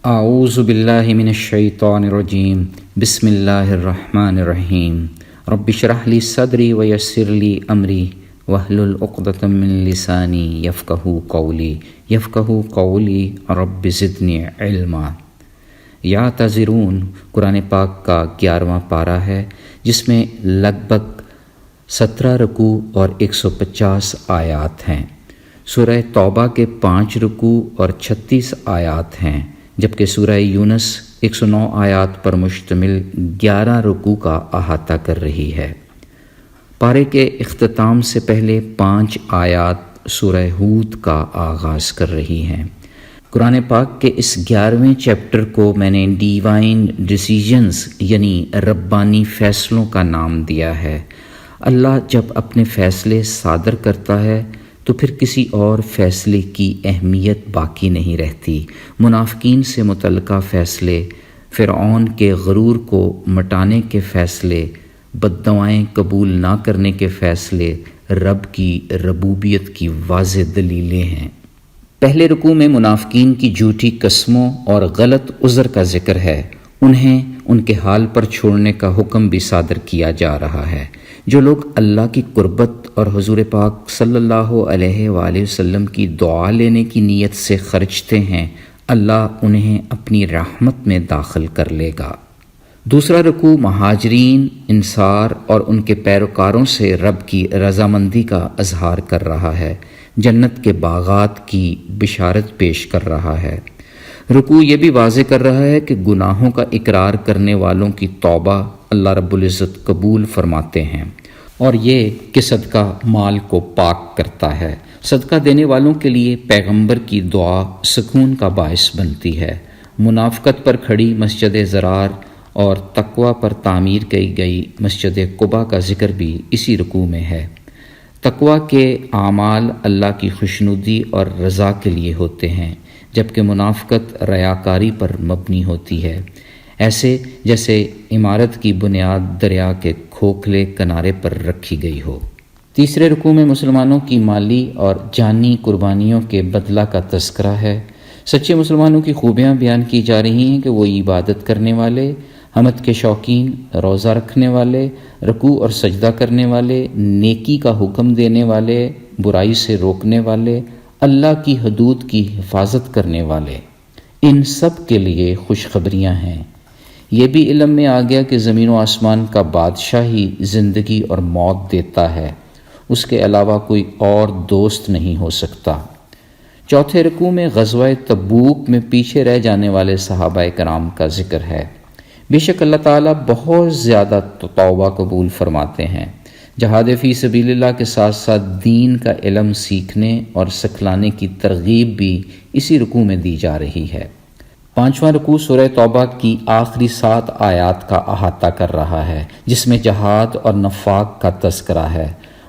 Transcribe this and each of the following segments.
اعوذ باللہ من الشیطان الرجیم بسم اللہ الرحمن الرحیم رب اشرح لی صدری ویسر لی امری واحلل عقدۃ من لسانی یفقہوا قولی رب زدنی علما۔ یعتذرون قرآن پاک کا 11واں پارہ ہے، جس میں لگ بھگ 17 رکوع اور 150 آیات ہیں۔ سورہ توبہ کے 5 رکوع اور 36 آیات ہیں، جبکہ سورہ یونس 109 آیات پر مشتمل 11 رکوع کا احاطہ کر رہی ہے۔ پارے کے اختتام سے پہلے 5 آیات سورہ ہود کا آغاز کر رہی ہیں۔ قرآن پاک کے اس 11ویں چیپٹر کو میں نے ڈیوائن ڈیسیژنز یعنی ربانی فیصلوں کا نام دیا ہے۔ اللہ جب اپنے فیصلے صادر کرتا ہے تو پھر کسی اور فیصلے کی اہمیت باقی نہیں رہتی۔ منافقین سے متعلقہ فیصلے، فرعون کے غرور کو مٹانے کے فیصلے، بددعائیں قبول نہ کرنے کے فیصلے رب کی ربوبیت کی واضح دلیلیں ہیں۔ پہلے رکوع میں منافقین کی جھوٹی قسموں اور غلط عذر کا ذکر ہے۔ انہیں ان کے حال پر چھوڑنے کا حکم بھی صادر کیا جا رہا ہے۔ جو لوگ اللہ کی قربت اور حضور پاک صلی اللہ علیہ وآلہ وسلم کی دعا لینے کی نیت سے خرچتے ہیں، اللہ انہیں اپنی رحمت میں داخل کر لے گا۔ دوسرا رکوع مہاجرین، انصار اور ان کے پیروکاروں سے رب کی رضامندی کا اظہار کر رہا ہے، جنت کے باغات کی بشارت پیش کر رہا ہے۔ رکوع یہ بھی واضح کر رہا ہے کہ گناہوں کا اقرار کرنے والوں کی توبہ اللہ رب العزت قبول فرماتے ہیں، اور یہ کہ صدقہ مال کو پاک کرتا ہے۔ صدقہ دینے والوں کے لیے پیغمبر کی دعا سکون کا باعث بنتی ہے۔ منافقت پر کھڑی مسجد ضرار اور تقوی پر تعمیر کی گئی مسجد قباء کا ذکر بھی اسی رکوع میں ہے۔ تقوی کے اعمال اللہ کی خوشنودی اور رضا کے لیے ہوتے ہیں، جبکہ منافقت ریاکاری پر مبنی ہوتی ہے، ایسے جیسے عمارت کی بنیاد دریا کے کھوکھلے کنارے پر رکھی گئی ہو۔ تیسرے رکوع میں مسلمانوں کی مالی اور جانی قربانیوں کے بدلہ کا تذکرہ ہے۔ سچے مسلمانوں کی خوبیاں بیان کی جا رہی ہیں کہ وہ عبادت کرنے والے، حمد کے شوقین، روزہ رکھنے والے، رکوع اور سجدہ کرنے والے، نیکی کا حکم دینے والے، برائی سے روکنے والے، اللہ کی حدود کی حفاظت کرنے والے، ان سب کے لیے خوشخبریاں ہیں۔ یہ بھی علم میں آ گیا کہ زمین و آسمان کا بادشاہ ہی زندگی اور موت دیتا ہے، اس کے علاوہ کوئی اور دوست نہیں ہو سکتا۔ چوتھے رکوع میں غزوہ تبوک میں پیچھے رہ جانے والے صحابہ کرام کا ذکر ہے۔ بے شک اللہ تعالیٰ بہت زیادہ توبہ قبول فرماتے ہیں۔ جہاد فی سبیل اللہ کے ساتھ ساتھ دین کا علم سیکھنے اور سکھلانے کی ترغیب بھی اسی رکوع میں دی جا رہی ہے۔ پانچواں رکوع سورہ توبہ کی آخری 7 آیات کا احاطہ کر رہا ہے، جس میں جہاد اور نفاق کا تذکرہ ہے۔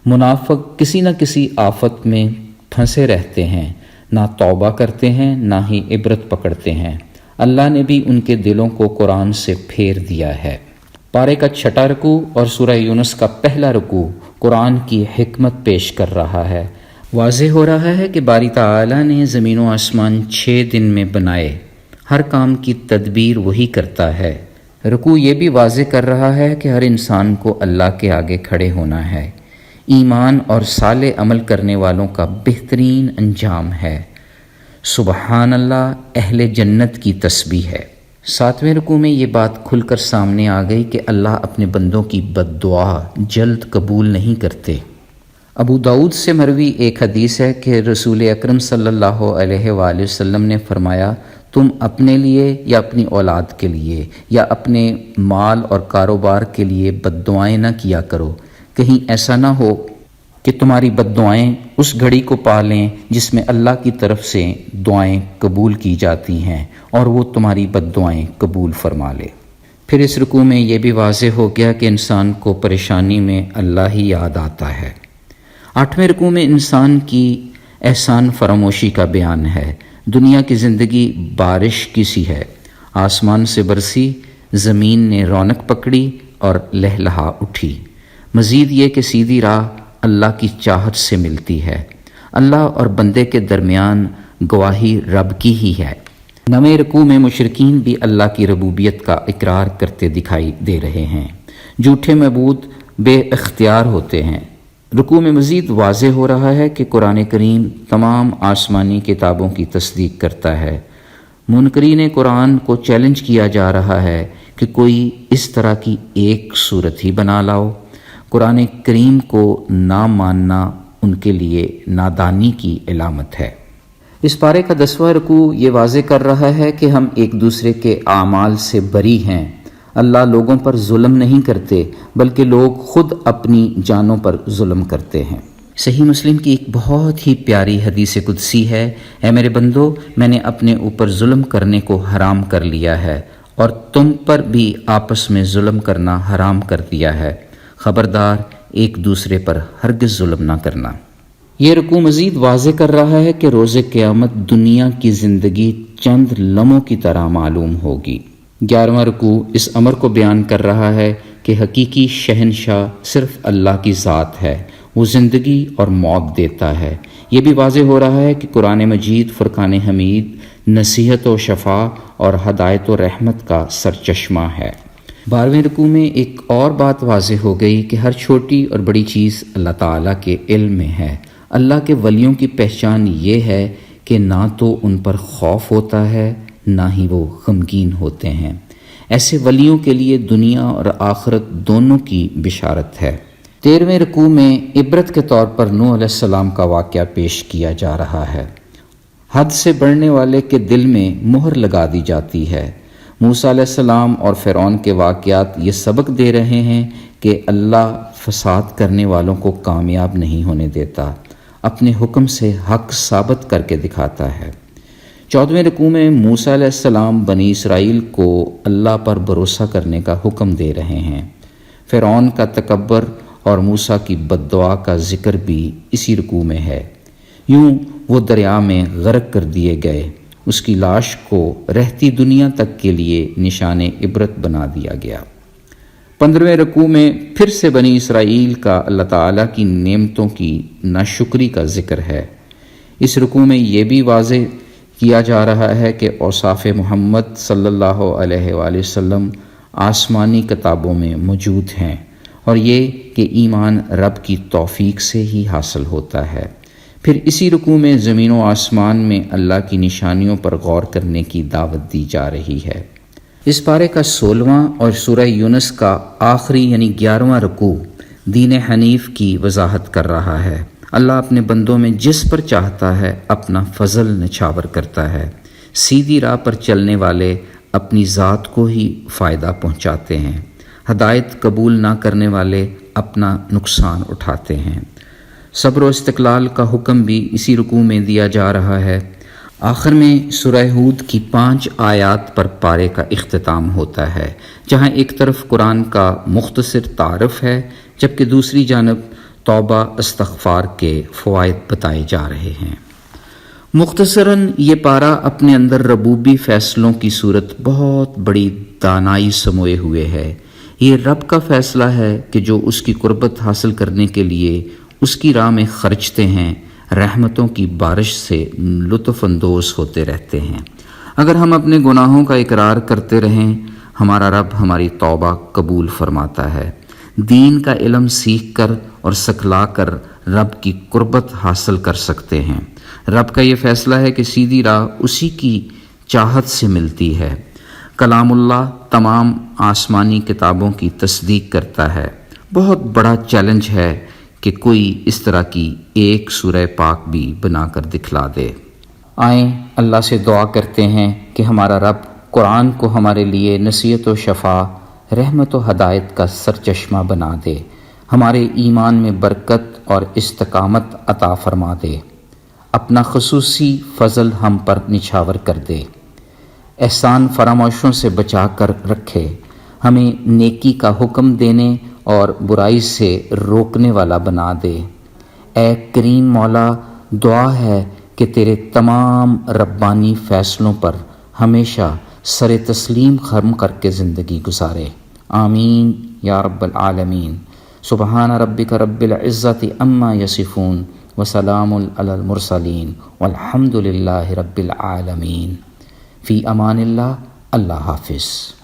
منافق کسی نہ کسی آفت میں پھنسے رہتے ہیں، نہ توبہ کرتے ہیں نہ ہی عبرت پکڑتے ہیں۔ اللہ نے بھی ان کے دلوں کو قرآن سے پھیر دیا ہے۔ پارے کا 6واں رکوع اور سورہ یونس کا پہلا رکوع قرآن کی حکمت پیش کر رہا ہے۔ واضح ہو رہا ہے کہ باری تعالیٰ نے زمین و آسمان 6 دن میں بنائے، ہر کام کی تدبیر وہی کرتا ہے۔ رکوع یہ بھی واضح کر رہا ہے کہ ہر انسان کو اللہ کے آگے کھڑے ہونا ہے۔ ایمان اور صالح عمل کرنے والوں کا بہترین انجام ہے۔ سبحان اللہ، اہل جنت کی تسبیح ہے۔ 7ویں رکوع میں یہ بات کھل کر سامنے آ گئی کہ اللہ اپنے بندوں کی بد دعا جلد قبول نہیں کرتے۔ ابو داؤد سے مروی ایک حدیث ہے کہ رسول اکرم صلی اللہ علیہ وآلہ وسلم نے فرمایا، تم اپنے لیے یا اپنی اولاد کے لیے یا اپنے مال اور کاروبار کے لیے بد دعائیں نہ کیا کرو، کہیں ایسا نہ ہو کہ تمہاری بد دعائیں اس گھڑی کو پا لیں جس میں اللہ کی طرف سے دعائیں قبول کی جاتی ہیں اور وہ تمہاری بد دعائیں قبول فرما لے۔ پھر اس رکوع میں یہ بھی واضح ہو گیا کہ انسان کو پریشانی میں اللہ ہی یاد آتا ہے۔ 8ویں رکوع میں انسان کی احسان فراموشی کا بیان ہے۔ دنیا کی زندگی بارش کی سی ہے، آسمان سے برسی، زمین نے رونق پکڑی اور لہلہا اٹھی۔ مزید یہ کہ سیدھی راہ اللہ کی چاہت سے ملتی ہے۔ اللہ اور بندے کے درمیان گواہی رب کی ہی ہے۔ نویں رکوع میں مشرکین بھی اللہ کی ربوبیت کا اقرار کرتے دکھائی دے رہے ہیں، جھوٹے معبود بے اختیار ہوتے ہیں۔ رکوع میں مزید واضح ہو رہا ہے کہ قرآن کریم تمام آسمانی کتابوں کی تصدیق کرتا ہے۔ منکرین قرآن کو چیلنج کیا جا رہا ہے کہ کوئی اس طرح کی ایک صورت ہی بنا لاؤ۔ قرآن کریم کو نہ ماننا ان کے لیے نادانی کی علامت ہے۔ اس پارے کا 10واں رکوع یہ واضح کر رہا ہے کہ ہم ایک دوسرے کے اعمال سے بری ہیں۔ اللہ لوگوں پر ظلم نہیں کرتے، بلکہ لوگ خود اپنی جانوں پر ظلم کرتے ہیں۔ صحیح مسلم کی ایک بہت ہی پیاری حدیث قدسی ہے، اے میرے بندو، میں نے اپنے اوپر ظلم کرنے کو حرام کر لیا ہے اور تم پر بھی آپس میں ظلم کرنا حرام کر دیا ہے، خبردار ایک دوسرے پر ہرگز ظلم نہ کرنا۔ یہ رکوع مزید واضح کر رہا ہے کہ روز قیامت دنیا کی زندگی چند لمحوں کی طرح معلوم ہوگی۔ 11واں رکوع اس امر کو بیان کر رہا ہے کہ حقیقی شہنشاہ صرف اللہ کی ذات ہے، وہ زندگی اور موت دیتا ہے۔ یہ بھی واضح ہو رہا ہے کہ قرآن مجید فرقان حمید نصیحت و شفا اور ہدایت و رحمت کا سرچشمہ ہے۔ 12ویں رکوع میں ایک اور بات واضح ہو گئی کہ ہر چھوٹی اور بڑی چیز اللہ تعالیٰ کے علم میں ہے۔ اللہ کے ولیوں کی پہچان یہ ہے کہ نہ تو ان پر خوف ہوتا ہے، نہ ہی وہ غمگین ہوتے ہیں۔ ایسے ولیوں کے لیے دنیا اور آخرت دونوں کی بشارت ہے۔ 13ویں رکوع میں عبرت کے طور پر نوح علیہ السلام کا واقعہ پیش کیا جا رہا ہے۔ حد سے بڑھنے والے کے دل میں مہر لگا دی جاتی ہے۔ موسیٰ علیہ السلام اور فرعون کے واقعات یہ سبق دے رہے ہیں کہ اللہ فساد کرنے والوں کو کامیاب نہیں ہونے دیتا، اپنے حکم سے حق ثابت کر کے دکھاتا ہے۔ 14ویں رکوع میں موسیٰ علیہ السلام بنی اسرائیل کو اللہ پر بھروسہ کرنے کا حکم دے رہے ہیں۔ فرعون کا تکبر اور موسیٰ کی بد دعا کا ذکر بھی اسی رکوع میں ہے۔ یوں وہ دریا میں غرق کر دیے گئے، اس کی لاش کو رہتی دنیا تک کے لیے نشان عبرت بنا دیا گیا۔ 15ویں رکوع میں پھر سے بنی اسرائیل کا اللہ تعالیٰ کی نعمتوں کی ناشکری کا ذکر ہے۔ اس رکوع میں یہ بھی واضح کیا جا رہا ہے کہ اوصاف محمد صلی اللہ علیہ وآلہ وسلم آسمانی کتابوں میں موجود ہیں، اور یہ کہ ایمان رب کی توفیق سے ہی حاصل ہوتا ہے۔ پھر اسی رکوع میں زمین و آسمان میں اللہ کی نشانیوں پر غور کرنے کی دعوت دی جا رہی ہے۔ اس پارے کا 16واں اور سورہ یونس کا آخری یعنی 11واں رکوع دین حنیف کی وضاحت کر رہا ہے۔ اللہ اپنے بندوں میں جس پر چاہتا ہے اپنا فضل نچھاور کرتا ہے۔ سیدھی راہ پر چلنے والے اپنی ذات کو ہی فائدہ پہنچاتے ہیں، ہدایت قبول نہ کرنے والے اپنا نقصان اٹھاتے ہیں۔ صبر و استقلال کا حکم بھی اسی رکوع میں دیا جا رہا ہے۔ آخر میں سورہ ہود کی 5 آیات پر پارے کا اختتام ہوتا ہے، جہاں ایک طرف قرآن کا مختصر تعارف ہے، جبکہ دوسری جانب توبہ استغفار کے فوائد بتائے جا رہے ہیں۔ مختصراً یہ پارہ اپنے اندر ربوبی فیصلوں کی صورت بہت بڑی دانائی سموئے ہوئے ہے۔ یہ رب کا فیصلہ ہے کہ جو اس کی قربت حاصل کرنے کے لیے اس کی راہ میں خرچتے ہیں، رحمتوں کی بارش سے لطف اندوز ہوتے رہتے ہیں۔ اگر ہم اپنے گناہوں کا اقرار کرتے رہیں، ہمارا رب ہماری توبہ قبول فرماتا ہے۔ دین کا علم سیکھ کر اور سکھلا کر رب کی قربت حاصل کر سکتے ہیں۔ رب کا یہ فیصلہ ہے کہ سیدھی راہ اسی کی چاہت سے ملتی ہے۔ کلام اللہ تمام آسمانی کتابوں کی تصدیق کرتا ہے۔ بہت بڑا چیلنج ہے کہ کوئی اس طرح کی ایک سورہ پاک بھی بنا کر دکھلا دے۔ آئیں اللہ سے دعا کرتے ہیں کہ ہمارا رب قرآن کو ہمارے لیے نصیحت و شفا، رحمت و ہدایت کا سرچشمہ بنا دے، ہمارے ایمان میں برکت اور استقامت عطا فرما دے، اپنا خصوصی فضل ہم پر نچھاور کر دے، احسان فراموشوں سے بچا کر رکھے، ہمیں نیکی کا حکم دینے اور برائی سے روکنے والا بنا دے۔ اے کریم مولا، دعا ہے کہ تیرے تمام ربانی فیصلوں پر ہمیشہ سر تسلیم خم کر کے زندگی گزارے۔ آمین یا رب العالمین۔ سبحان ربک رب العزت عما یصفون وسلام علی المرسلین والحمد للہ رب العالمین۔ فی امان اللہ، اللہ حافظ۔